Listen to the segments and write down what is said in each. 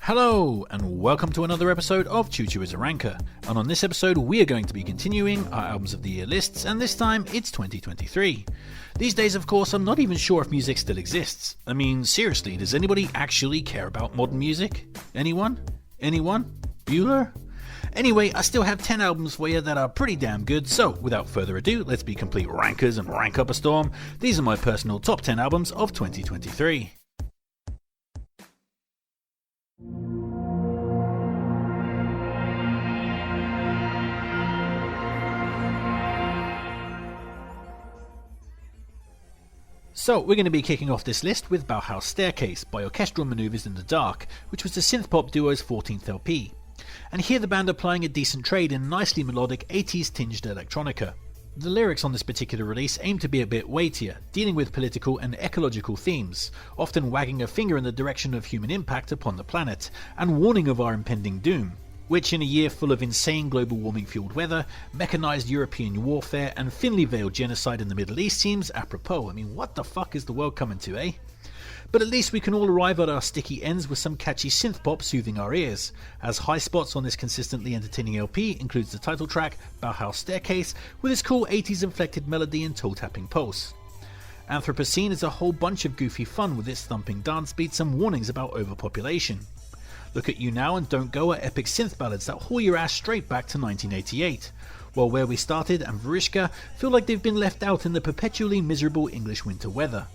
Hello, and welcome to another episode of Chuchu is a Ranker, and on this episode we are going to be continuing our Albums of the Year lists, and this time it's 2023. These days, of course, I'm not even sure if music still exists. I mean, seriously, does anybody actually care about modern music? Anyone? Bueller? Anyway, I still have 10 albums for you that are pretty damn good, so without further ado, let's be complete rankers and rank up a storm. These are my personal top 10 albums of 2023. So we're going to be kicking off this list with Bauhaus Staircase by Orchestral Maneuvers in the Dark, which was the synth-pop duo's 14th LP. And here the band are plying a decent trade in nicely melodic 80s tinged electronica. The lyrics on this particular release aim to be a bit weightier, dealing with political and ecological themes, often wagging a finger in the direction of human impact upon the planet, and warning of our impending doom. Which in a year full of insane global warming fueled weather, mechanised European warfare and thinly veiled genocide in the Middle East seems apropos. I mean, what the fuck is the world coming to, eh? But at least we can all arrive at our sticky ends with some catchy synth pop soothing our ears, as high spots on this consistently entertaining LP includes the title track, Bauhaus Staircase, with its cool 80s inflected melody and toe-tapping pulse. Anthropocene is a whole bunch of goofy fun with its thumping dance beats and warnings about overpopulation. Look at You Now and Don't Go are epic synth ballads that haul your ass straight back to 1988, while Where We Started and Varishka feel like they've been left out in the perpetually miserable English winter weather.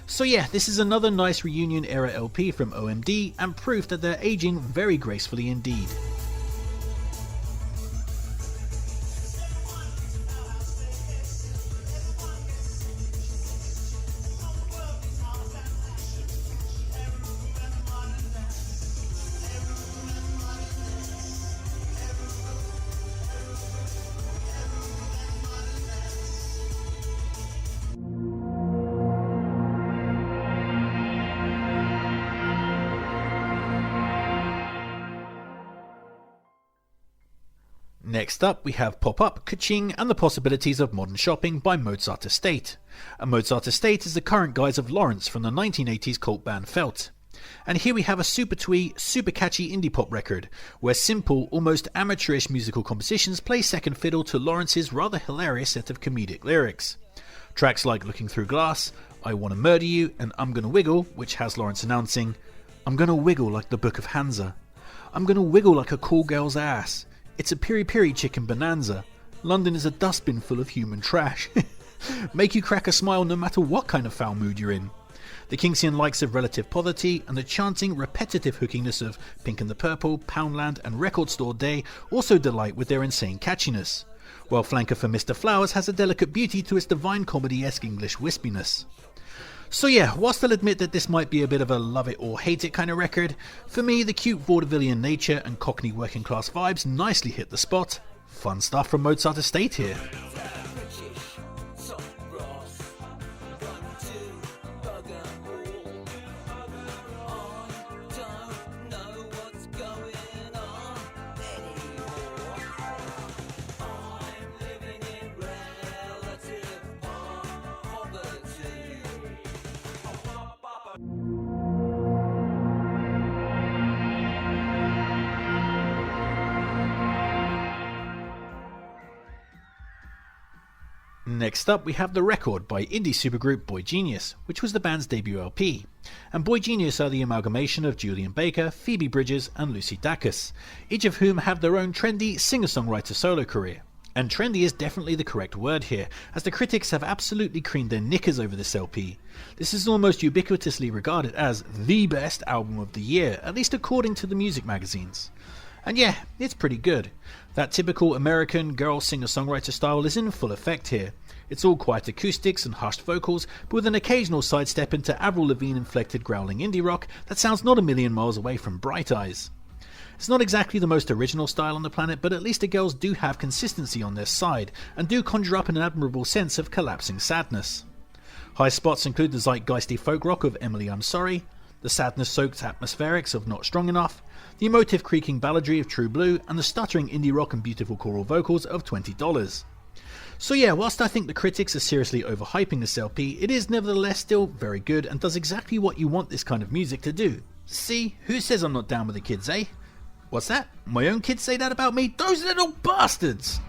So yeah, this is another nice reunion era LP from OMD and proof that they're aging very gracefully indeed. Next up we have Pop Up, Kaching and the Possibilities of Modern Shopping by Mozart Estate. And Mozart Estate is the current guise of Lawrence from the 1980s cult band Felt. And here we have a super twee, super catchy indie pop record, where simple, almost amateurish musical compositions play second fiddle to Lawrence's rather hilarious set of comedic lyrics. Tracks like Looking Through Glass, I Wanna Murder You and I'm Gonna Wiggle, which has Lawrence announcing, I'm gonna wiggle like the Book of Hansa. I'm gonna wiggle like a cool girl's ass. It's a piri-piri chicken bonanza. London is a dustbin full of human trash. Make you crack a smile no matter what kind of foul mood you're in. The Kingsian likes of Relative Poverty and the chanting, repetitive hookiness of Pink and the Purple, Poundland and Record Store Day also delight with their insane catchiness, while Flanker for Mr. Flowers has a delicate beauty to its divine comedy-esque English wispiness. So yeah, whilst I'll admit that this might be a bit of a love it or hate it kind of record, for me the cute vaudevillian nature and cockney working class vibes nicely hit the spot. Fun stuff from Mozart Estate here. Next up we have The Record by indie supergroup Boy Genius, which was the band's debut LP. And Boy Genius are the amalgamation of Julian Baker, Phoebe Bridgers and Lucy Dacus, each of whom have their own trendy singer-songwriter solo career. And trendy is definitely the correct word here, as the critics have absolutely creamed their knickers over this LP. This is almost ubiquitously regarded as the best album of the year, at least according to the music magazines. And yeah, it's pretty good. That typical American girl singer-songwriter style is in full effect here. It's all quiet acoustics and hushed vocals, but with an occasional sidestep into Avril Lavigne-inflected growling indie rock that sounds not a million miles away from Bright Eyes. It's not exactly the most original style on the planet, but at least the girls do have consistency on their side, and do conjure up an admirable sense of collapsing sadness. High spots include the zeitgeisty folk rock of Emily I'm Sorry, the sadness-soaked atmospherics of Not Strong Enough, the emotive creaking balladry of True Blue, and the stuttering indie rock and beautiful choral vocals of $20. So yeah, whilst I think the critics are seriously overhyping this LP, it is nevertheless still very good and does exactly what you want this kind of music to do. See, who says I'm not down with the kids, eh? What's that? My own kids say that about me? Those little bastards!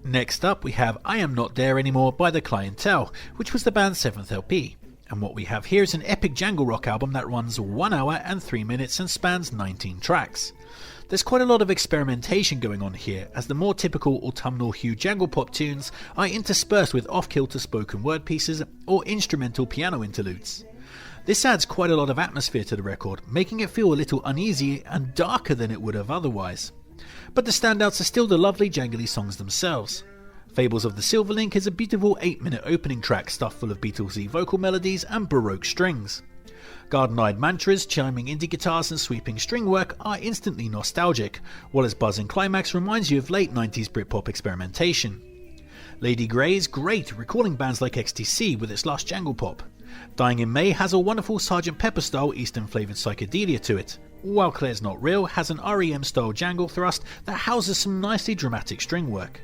Next up we have I Am Not There Anymore by The Clientele, which was the band's 7th LP. And what we have here is an epic jangle rock album that runs 1 hour and 3 minutes and spans 19 tracks. There's quite a lot of experimentation going on here, as the more typical autumnal hue jangle pop tunes are interspersed with off-kilter spoken word pieces or instrumental piano interludes. This adds quite a lot of atmosphere to the record, making it feel a little uneasy and darker than it would have otherwise. But the standouts are still the lovely jangly songs themselves. Fables of the Silverlink is a beautiful 8-minute opening track stuffed full of Beatlesy vocal melodies and Baroque strings. Garden-eyed mantras, chiming indie guitars and sweeping string work are instantly nostalgic, while its buzzing climax reminds you of late 90s Britpop experimentation. Lady Grey is great, recalling bands like XTC with its lush jangle pop. Dying in May has a wonderful Sgt. Pepper style Eastern flavoured psychedelia to it, while Claire's Not Real has an REM style jangle thrust that houses some nicely dramatic string work.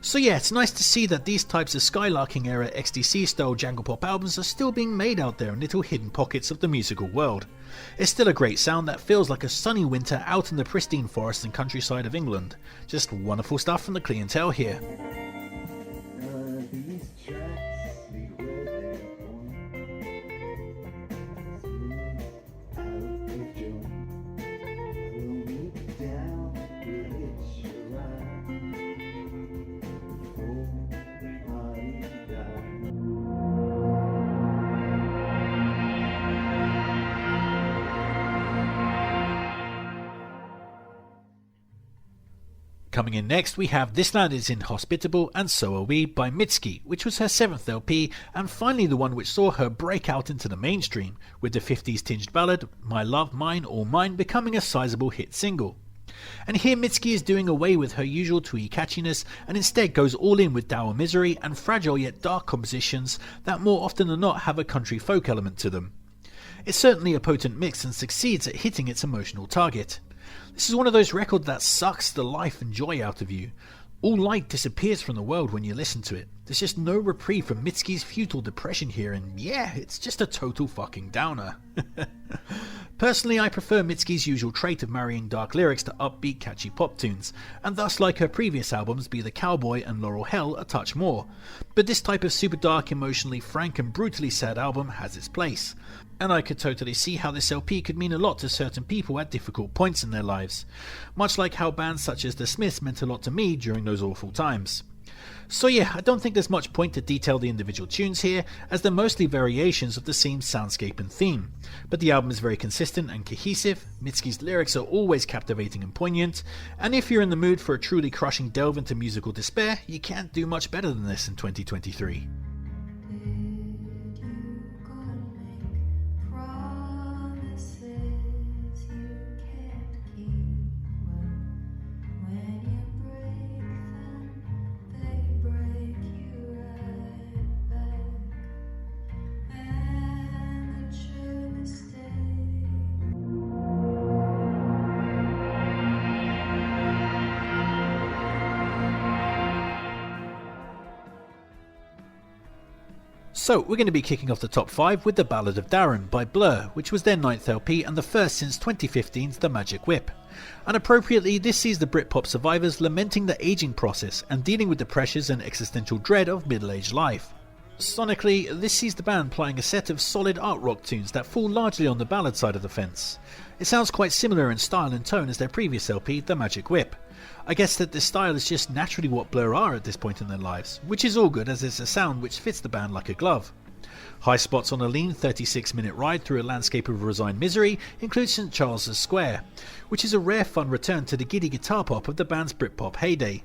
So yeah, it's nice to see that these types of Skylarking era XTC style jangle pop albums are still being made out there in little hidden pockets of the musical world. It's still a great sound that feels like a sunny winter out in the pristine forests and countryside of England. Just wonderful stuff from The Clientele here. Coming in next we have This Land Is Inhospitable and So Are We by Mitski, which was her 7th LP and finally the one which saw her break out into the mainstream, with the 50s tinged ballad My Love, Mine, All Mine becoming a sizable hit single. And here Mitski is doing away with her usual twee catchiness and instead goes all in with dour misery and fragile yet dark compositions that more often than not have a country folk element to them. It's certainly a potent mix and succeeds at hitting its emotional target. This is one of those records that sucks the life and joy out of you. All light disappears from the world when you listen to it. There's just no reprieve from Mitski's futile depression here, and yeah, it's just a total fucking downer. Personally, I prefer Mitski's usual trait of marrying dark lyrics to upbeat catchy pop tunes, and thus like her previous albums Be the Cowboy and Laurel Hell a touch more. But this type of super dark, emotionally frank and brutally sad album has its place. And I could totally see how this LP could mean a lot to certain people at difficult points in their lives, much like how bands such as The Smiths meant a lot to me during those awful times. So yeah, I don't think there's much point to detail the individual tunes here, as they're mostly variations of the same soundscape and theme, but the album is very consistent and cohesive, Mitski's lyrics are always captivating and poignant, and if you're in the mood for a truly crushing delve into musical despair, you can't do much better than this in 2023. So we're going to be kicking off the top 5 with The Ballad of Darren by Blur, which was their 9th LP and the first since 2015's The Magic Whip. And appropriately, this sees the Britpop survivors lamenting the aging process and dealing with the pressures and existential dread of middle-aged life. Sonically, this sees the band playing a set of solid art rock tunes that fall largely on the ballad side of the fence. It sounds quite similar in style and tone as their previous LP, The Magic Whip. I guess that this style is just naturally what Blur are at this point in their lives, which is all good as it's a sound which fits the band like a glove. High spots on a lean 36-minute ride through a landscape of resigned misery include St Charles's Square, which is a rare fun return to the giddy guitar pop of the band's Britpop heyday.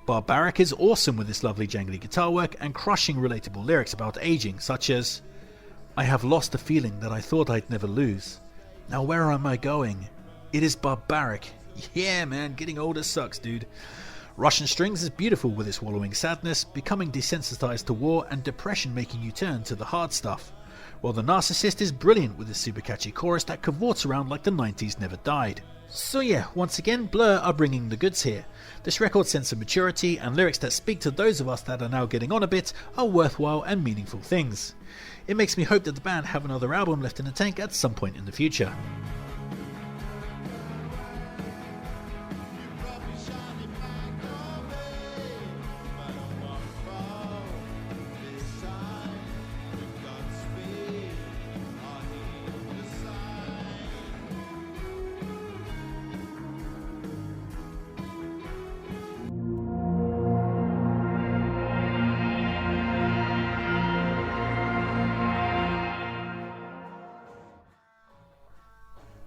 Barbaric is awesome with its lovely jangly guitar work and crushing relatable lyrics about aging, such as I have lost a feeling that I thought I'd never lose. Now where am I going? It is barbaric. Yeah man, getting older sucks, dude. Russian Strings is beautiful with its wallowing sadness, becoming desensitized to war and depression making you turn to the hard stuff. While The Narcissist is brilliant with its super catchy chorus that cavorts around like the 90s never died. So yeah, once again, Blur are bringing the goods here. This record's sense of maturity and lyrics that speak to those of us that are now getting on a bit are worthwhile and meaningful things. It makes me hope that the band have another album left in the tank at some point in the future.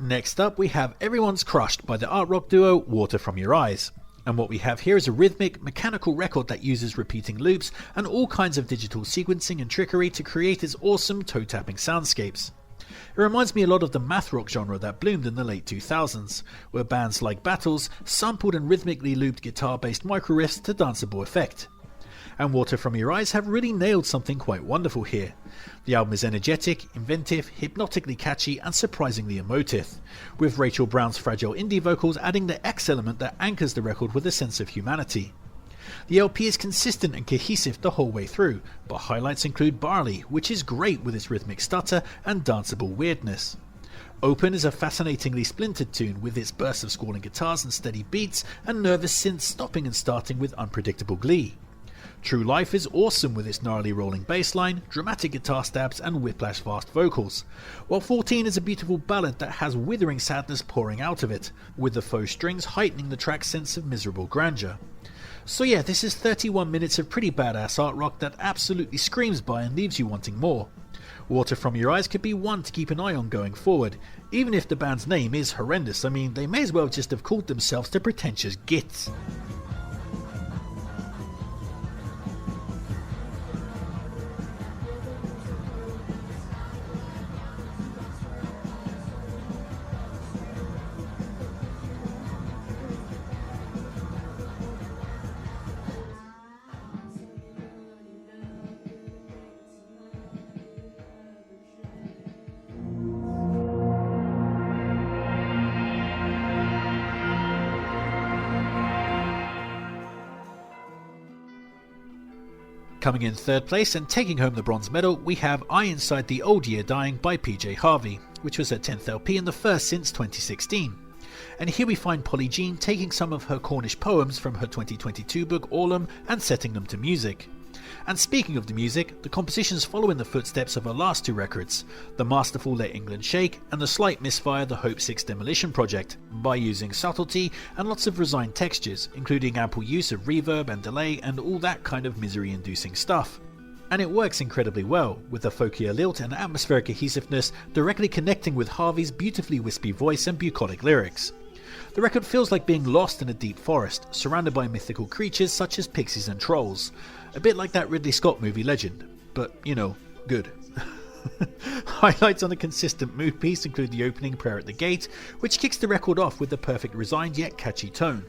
Next up we have Everyone's Crushed by the art rock duo Water From Your Eyes. And what we have here is a rhythmic, mechanical record that uses repeating loops and all kinds of digital sequencing and trickery to create its awesome toe-tapping soundscapes. It reminds me a lot of the math rock genre that bloomed in the late 2000s, where bands like Battles sampled and rhythmically looped guitar-based micro riffs to danceable effect. And Water From Your Eyes have really nailed something quite wonderful here. The album is energetic, inventive, hypnotically catchy and surprisingly emotive, with Rachel Brown's fragile indie vocals adding the X element that anchors the record with a sense of humanity. The LP is consistent and cohesive the whole way through, but highlights include Barley, which is great with its rhythmic stutter and danceable weirdness. Open is a fascinatingly splintered tune with its bursts of squalling guitars and steady beats and nervous synths stopping and starting with unpredictable glee. True Life is awesome with its gnarly rolling bassline, dramatic guitar stabs and whiplash fast vocals, while 14 is a beautiful ballad that has withering sadness pouring out of it, with the faux strings heightening the track's sense of miserable grandeur. So yeah, this is 31 minutes of pretty badass art rock that absolutely screams by and leaves you wanting more. Water From Your Eyes could be one to keep an eye on going forward, even if the band's name is horrendous. I mean, they may as well just have called themselves the Pretentious Gits. Coming in third place and taking home the bronze medal, we have Eye Inside the Old Year Dying by PJ Harvey, which was her 10th LP and the first since 2016. And here we find Polly Jean taking some of her Cornish poems from her 2022 book Autumn and setting them to music. And speaking of the music, the compositions follow in the footsteps of her last two records, the masterful Let England Shake and the slight misfire The Hope 6 Demolition Project, by using subtlety and lots of resigned textures, including ample use of reverb and delay and all that kind of misery-inducing stuff. And it works incredibly well, with the folkier lilt and atmospheric cohesiveness directly connecting with Harvey's beautifully wispy voice and bucolic lyrics. The record feels like being lost in a deep forest, surrounded by mythical creatures such as pixies and trolls. A bit like that Ridley Scott movie Legend, but, you know, good. Highlights on a consistent mood piece include the opening prayer at the gate, which kicks the record off with the perfect resigned yet catchy tone.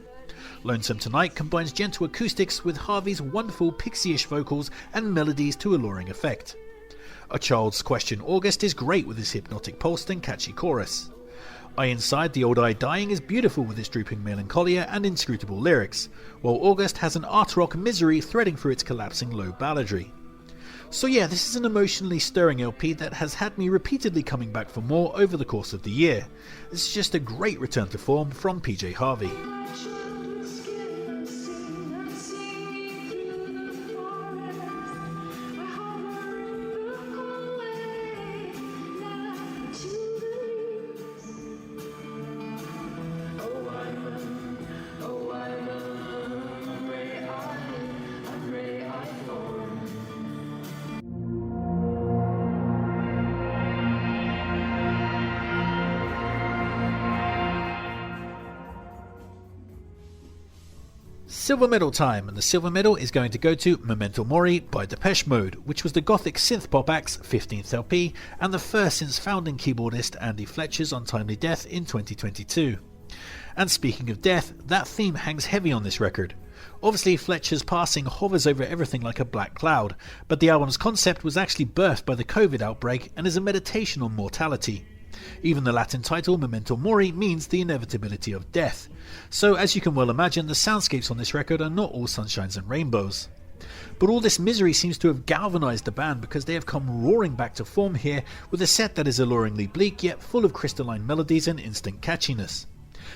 Lonesome Tonight combines gentle acoustics with Harvey's wonderful pixie-ish vocals and melodies to alluring effect. A Child's Question August is great with its hypnotic pulse and catchy chorus. Eye Inside the Old Eye Dying is beautiful with its drooping melancholia and inscrutable lyrics, while August has an art rock misery threading through its collapsing low balladry. So yeah, this is an emotionally stirring LP that has had me repeatedly coming back for more over the course of the year. This is just a great return to form from PJ Harvey. Silver medal time, and the silver medal is going to go to Memento Mori by Depeche Mode, which was the gothic synth-pop act's 15th LP and the first since founding keyboardist Andy Fletcher's untimely death in 2022. And speaking of death, that theme hangs heavy on this record. Obviously Fletcher's passing hovers over everything like a black cloud, but the album's concept was actually birthed by the COVID outbreak and is a meditation on mortality. Even the Latin title, Memento Mori, means the inevitability of death. So as you can well imagine, the soundscapes on this record are not all sunshines and rainbows. But all this misery seems to have galvanised the band, because they have come roaring back to form here with a set that is alluringly bleak yet full of crystalline melodies and instant catchiness.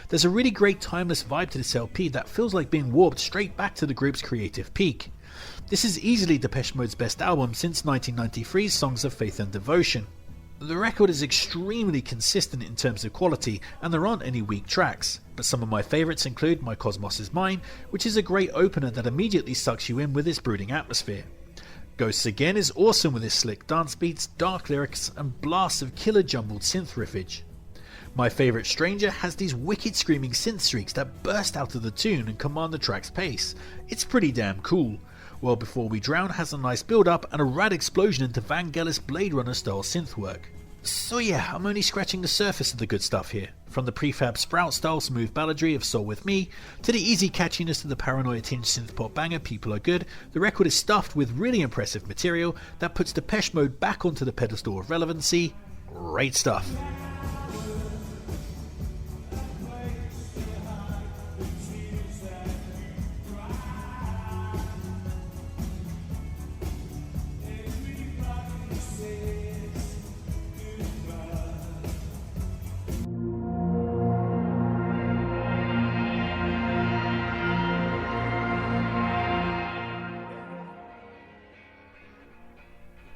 There's a really great timeless vibe to this LP that feels like being warped straight back to the group's creative peak. This is easily Depeche Mode's best album since 1993's Songs of Faith and Devotion. The record is extremely consistent in terms of quality, and there aren't any weak tracks, but some of my favourites include My Cosmos Is Mine, which is a great opener that immediately sucks you in with its brooding atmosphere. Ghosts Again is awesome with its slick dance beats, dark lyrics and blasts of killer jumbled synth riffage. My favourite Stranger has these wicked screaming synth streaks that burst out of the tune and command the track's pace. It's pretty damn cool. Well Before We Drown has a nice build up and a rad explosion into Vangelis Blade Runner style synth work. So yeah, I'm only scratching the surface of the good stuff here. From the prefab Sprout style smooth balladry of Soul With Me, to the easy catchiness of the paranoia tinged synth pop banger People Are Good, the record is stuffed with really impressive material that puts Depeche Mode back onto the pedestal of relevancy. Great stuff.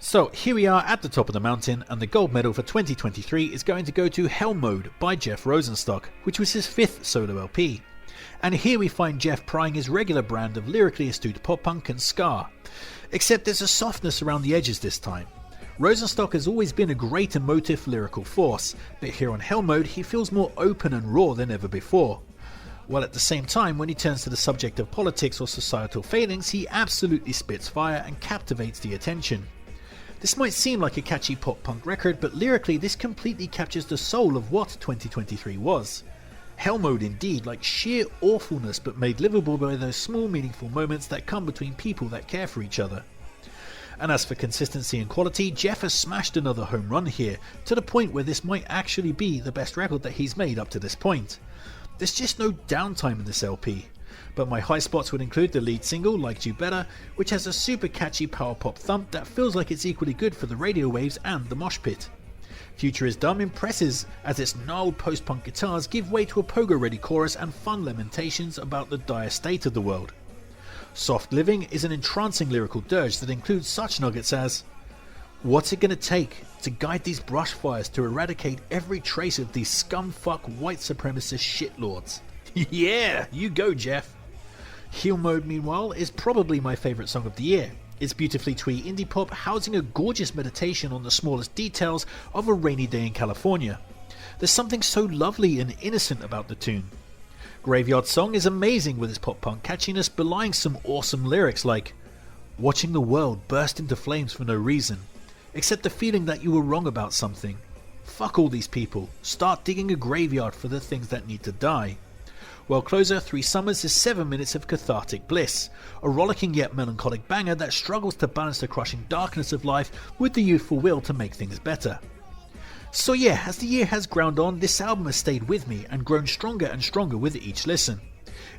So here we are at the top of the mountain, and the gold medal for 2023 is going to go to Hell Mode by Jeff Rosenstock, which was his 5th solo LP. And here we find Jeff prying his regular brand of lyrically astute pop punk and ska, except there's a softness around the edges this time. Rosenstock has always been a great emotive lyrical force, but here on Hell Mode he feels more open and raw than ever before. While at the same time, when he turns to the subject of politics or societal failings, he absolutely spits fire and captivates the attention. This might seem like a catchy pop-punk record, but lyrically this completely captures the soul of what 2023 was. Hell Mode indeed, like sheer awfulness but made livable by those small meaningful moments that come between people that care for each other. And as for consistency and quality, Jeff has smashed another home run here, to the point where this might actually be the best record that he's made up to this point. There's just no downtime in this LP. But my high spots would include the lead single, Liked You Better, which has a super catchy power pop thump that feels like it's equally good for the radio waves and the mosh pit. Future Is Dumb impresses as its gnarled post-punk guitars give way to a pogo-ready chorus and fun lamentations about the dire state of the world. Soft Living is an entrancing lyrical dirge that includes such nuggets as, what's it gonna take to guide these brush fires to eradicate every trace of these scumfuck white supremacist shitlords? Yeah, you go Jeff. Hell Mode, meanwhile, is probably my favourite song of the year. It's beautifully twee indie pop housing a gorgeous meditation on the smallest details of a rainy day in California. There's something so lovely and innocent about the tune. Graveyard Song is amazing with its pop punk catchiness belying some awesome lyrics like, watching the world burst into flames for no reason, except the feeling that you were wrong about something. Fuck all these people, start digging a graveyard for the things that need to die. While closer, 3 Summers is 7 minutes of cathartic bliss, a rollicking yet melancholic banger that struggles to balance the crushing darkness of life with the youthful will to make things better. So yeah, as the year has ground on, this album has stayed with me and grown stronger and stronger with each listen.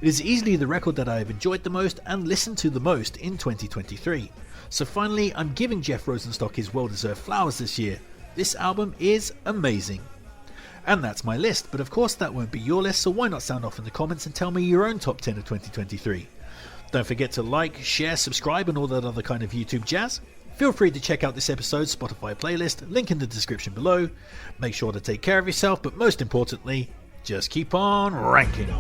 It is easily the record that I have enjoyed the most and listened to the most in 2023. So finally, I'm giving Jeff Rosenstock his well-deserved flowers this year. This album is amazing. And that's my list, but of course that won't be your list, so why not sound off in the comments and tell me your own top 10 of 2023. Don't forget to like, share, subscribe and all that other kind of YouTube jazz. Feel free to check out this episode's Spotify playlist, link in the description below. Make sure to take care of yourself, but most importantly, just keep on ranking.